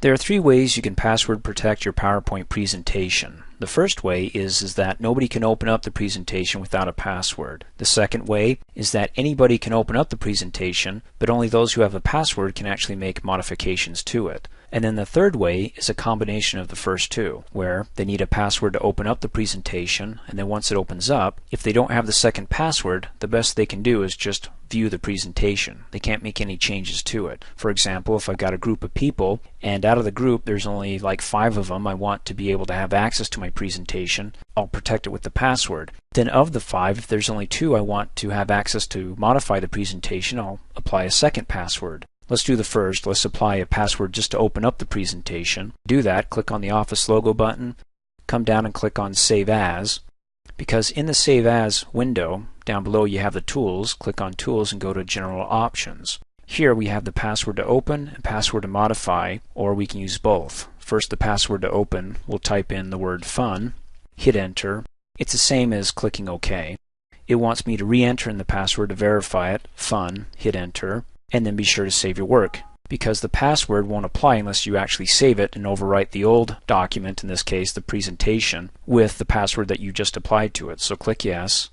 There are three ways you can password protect your PowerPoint presentation. The first way is that nobody can open up the presentation without a password. The second way is that anybody can open up the presentation, but only those who have a password can actually make modifications to it. And then the third way is a combination of the first two, where they need a password to open up the presentation, and then once it opens up, if they don't have the second password, the best they can do is just view the presentation. They can't make any changes to it. For example, if I've got a group of people, and out of the group there's only like 5 of them I want to be able to have access to my presentation, I'll protect it with the password. Then of the 5, if there's only 2 I want to have access to modify the presentation, I'll apply a second password. Let's do the first. Let's apply a password just to open up the presentation. To do that, click on the Office logo button, come down and click on Save As. Because in the Save As window, down below you have the tools, click on Tools and go to General Options. Here we have the password to open and password to modify, or we can use both. First, the password to open, we'll type in the word fun, hit enter. It's the same as clicking OK. It wants me to re-enter in the password to verify it, fun, hit enter. And then be sure to save your work, because the password won't apply unless you actually save it and overwrite the old document, in this case the presentation, with the password that you just applied to it. So click Yes.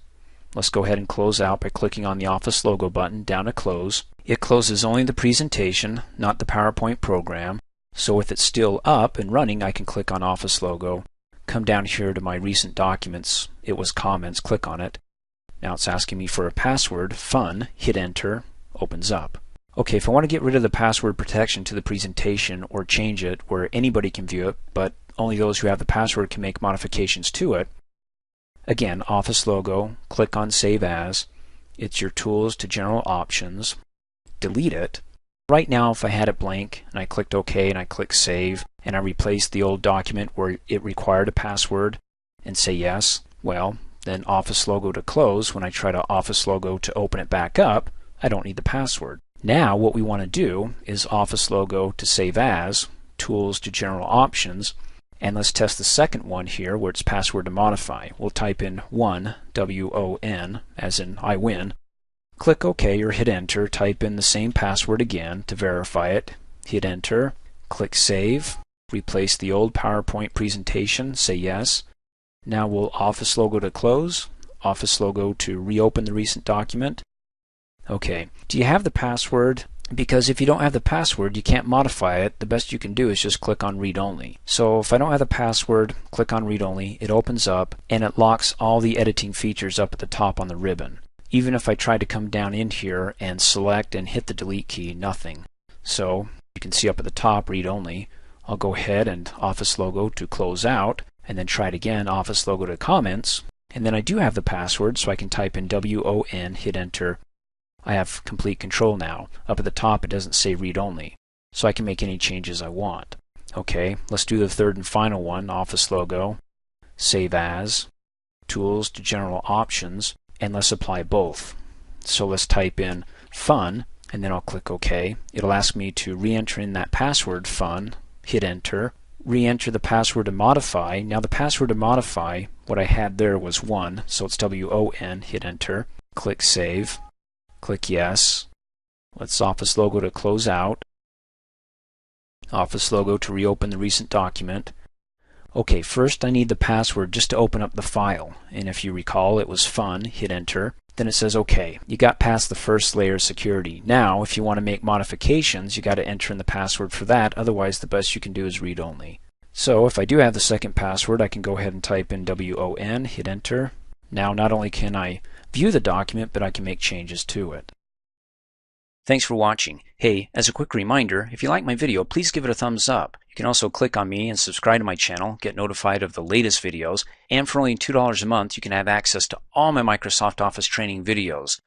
Let's go ahead and close out by clicking on the Office logo button down to Close. It closes only the presentation, not the PowerPoint program. So if it's still up and running, I can click on Office logo, come down here to my recent documents. It was Comments, click on it. Now it's asking me for a password, fun, hit enter, opens up. Okay, if I want to get rid of the password protection to the presentation or change it where anybody can view it, but only those who have the password can make modifications to it, again, Office logo, click on Save As. It's your Tools to General Options. Delete it. Right now, if I had it blank and I clicked OK and I click Save and I replaced the old document where it required a password and say yes, well, then Office logo to close. When I try to Office logo to open it back up, I don't need the password. Now what we want to do is Office logo to Save As, Tools to General Options, and let's test the second one here where it's password to modify. We'll type in won, W-O-N, as in I win. Click OK or hit enter, type in the same password again to verify it, hit enter, click Save, replace the old PowerPoint presentation, say yes. Now we'll Office logo to close, Office logo to reopen the recent document. Okay, do you have the password? Because if you don't have the password, you can't modify it. The best you can do is just click on Read Only. So if I don't have the password, click on Read Only, it opens up and it locks all the editing features up at the top on the ribbon. Even if I try to come down in here and select and hit the delete key, nothing. So you can see up at the top, Read Only. I'll go ahead and Office logo to close out and then try it again, Office logo to Comments. And then I do have the password, so I can type in W-O-N, hit enter. I have complete control now. Up at the top it doesn't say Read Only, so I can make any changes I want. Okay, let's do the third and final one, Office logo, Save As, Tools to General Options, and let's apply both. So let's type in fun, and then I'll click OK. It'll ask me to re-enter in that password, fun, hit enter, re-enter the password to modify. Now the password to modify, what I had there was won, so it's W-O-N, hit enter, click Save. Click Yes. Let's Office logo to close out. Office logo to reopen the recent document. Okay, first I need the password just to open up the file. And if you recall, it was fun, hit enter. Then it says OK. You got past the first layer of security. Now, if you want to make modifications, you got to enter in the password for that. Otherwise, the best you can do is read only. So if I do have the second password, I can go ahead and type in W-O-N, hit enter. Now, not only can I view the document, but I can make changes to it. Thanks for watching. Hey, as a quick reminder, if you like my video, please give it a thumbs up. You can also click on me and subscribe to my channel, get notified of the latest videos, and for only $2 a month, you can have access to all my Microsoft Office training videos.